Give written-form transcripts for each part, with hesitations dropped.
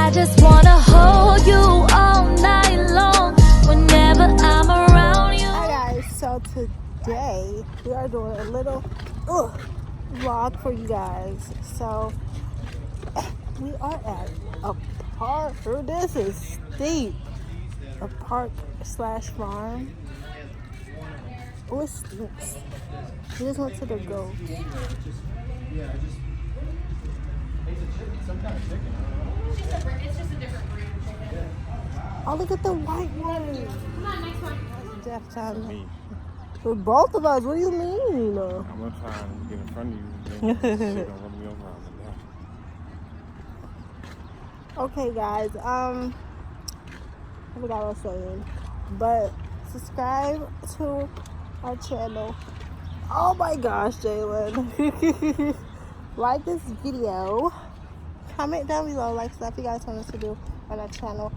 I just wanna hold you all night long whenever I'm around you. Hi guys, so today we are doing a little vlog for you guys. So we are at a park. Oh, this is steep. A park slash farm. Oh, it stinks. We just went to the goat. It's just a different breed. Oh, look at the white one. Come on, next one. Jeff time. For both of us, what do you mean? I'm gonna try and get in front of you. Then shit gonna run me over. Okay, guys. I forgot what I was saying, but subscribe to our channel. Oh my gosh, Jalyn! Like this video. Comment down below, like stuff you guys want us to do on our channel.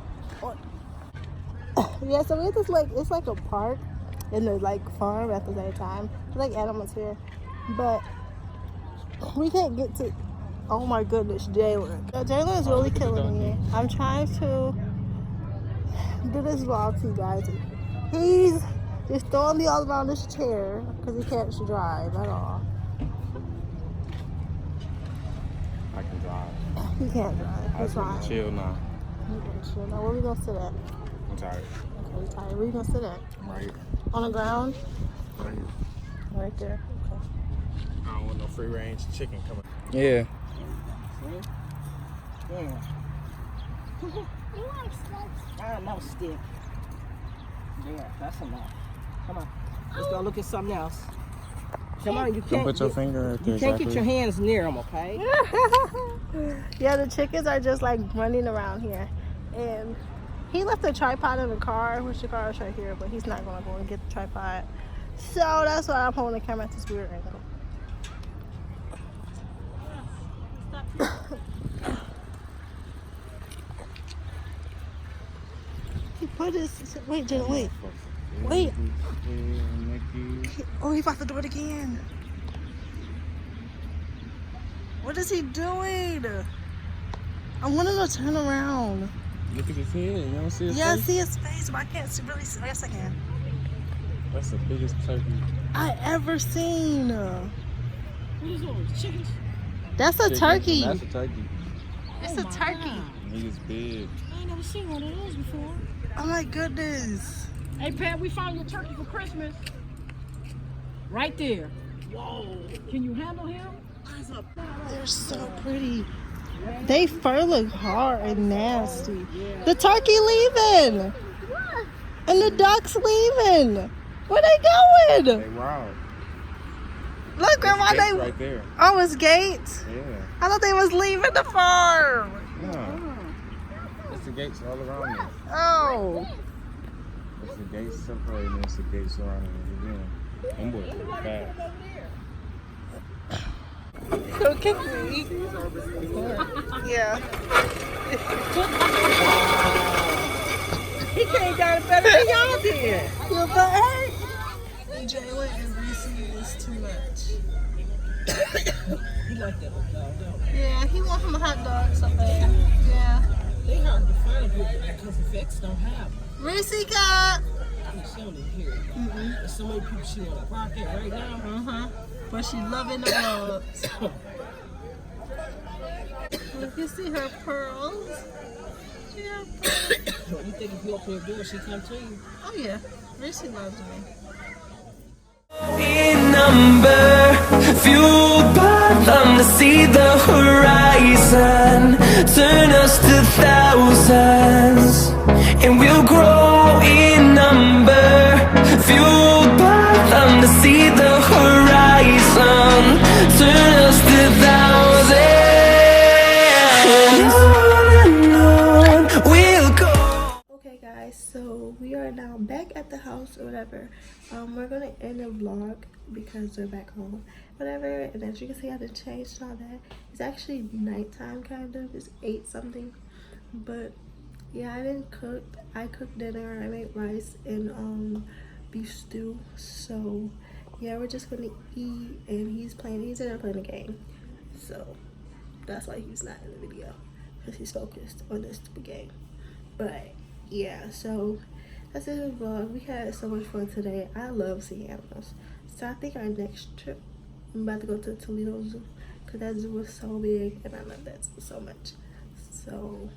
Yeah, so we have this it's like a park and the farm at the same time. There's like animals here, but we can't get to. Oh my goodness, Jalyn! Jalyn is really killing me. I'm trying to do this vlog to you guys. He's just throwing me all around this chair because he can't drive at all. I can drive. He can't drive. He's fine. Chill now. Chill now. Where we gonna sit at? I'm tired. Okay, he's tired. Where you gonna sit at? Right here. On the ground? Right here. Right there. Okay. I don't want no free range chicken coming. Yeah. Yeah. No stick. Yeah, that's enough. Come on. Let's go look at something else. Come on, you Don't can't put your finger right there. you can't get your hands near them, okay? Yeah, the chickens are just running around here. And he left the tripod in the car, which the car is right here, but he's not gonna go and get the tripod. So that's why I'm holding the camera at this weird angle. He put his wait, Jalyn, wait. Wait. Oh, he about to do it again. What is he doing? I want him to turn around. Look at his head. You don't see his Yeah, I face? see his face, but I can't really see. Yes, I can. That's the biggest turkey. I ever seen. What is those? Chickens? That's a turkey. That's a turkey. It's a turkey. He is big. I ain't never seen one of those before. Oh my goodness. Hey Pat, we found your turkey for Christmas. Right there. Whoa. Can you handle him? They're so pretty. They fur look hard and nasty. The turkey leaving. And the ducks leaving. Where they going? They wild. Look, Grandma, Gates they. right there. Oh, it's gates. Yeah. I thought they was leaving the farm. No. It's the gates all around there. Oh. It's the gates separating. It's the gates surrounding it again. Them boys are fast. Don't kick me. Yeah. He came down better than y'all did. Your butt hurt? Jalyn and Reese is too much. He like that hot dog, don't he? Yeah, he wants some hot dogs so bad. Yeah. They hard to find because the vets don't have them. Reese got. She don't even hear it. There's so many people she want to bark at right now. But she loving the bugs. Look, you see her pearls. She has pearls. You think if you open the door, she come to you? Oh yeah, Reese loves me. In number, fueled by them to see the horizon, turn us to thousands, and we'll grow in number, fueled by them to see the horizon, turn us to thousands, and on we'll go. Okay guys, so we are now back at the house or whatever. We're gonna end the vlog because we're back home, whatever. And as you can see, I done changed and all that. It's actually nighttime kind of. It's 8 something, but yeah, I didn't cook. I cooked dinner. I made rice and beef stew. So yeah, we're just gonna eat, and he's in there playing a game. So that's why he's not in the video. because he's focused on this stupid game. But yeah, so that's it for the vlog. We had so much fun today. I love seeing animals. So I think our next trip, I'm about to go to Toledo Zoo because that zoo is so big and I love that zoo so much. So,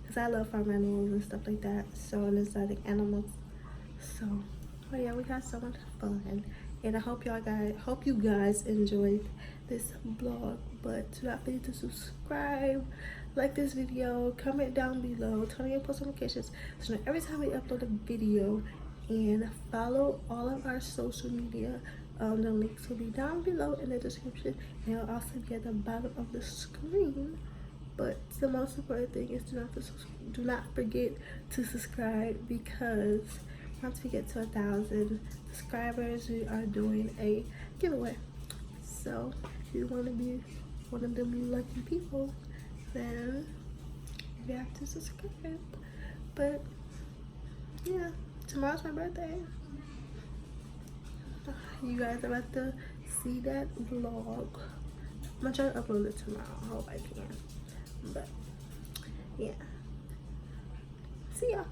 because I love farm animals and stuff like that. So, and exotic animals. So, but yeah, we had so much fun. And I hope you guys enjoyed this vlog. But do not forget to subscribe, like this video, comment down below, turn on your post notifications so that every time we upload a video, and follow all of our social media. The links will be down below in the description, and it'll also be at the bottom of the screen. But the most important thing is do not forget to subscribe, because once we get to 1,000 subscribers, we are doing a giveaway. So if you want to be one of them lucky people, then you have to subscribe. But yeah, tomorrow's my birthday. You guys are about to see that vlog. I'm gonna try to upload it tomorrow. I hope I can. But yeah, see ya.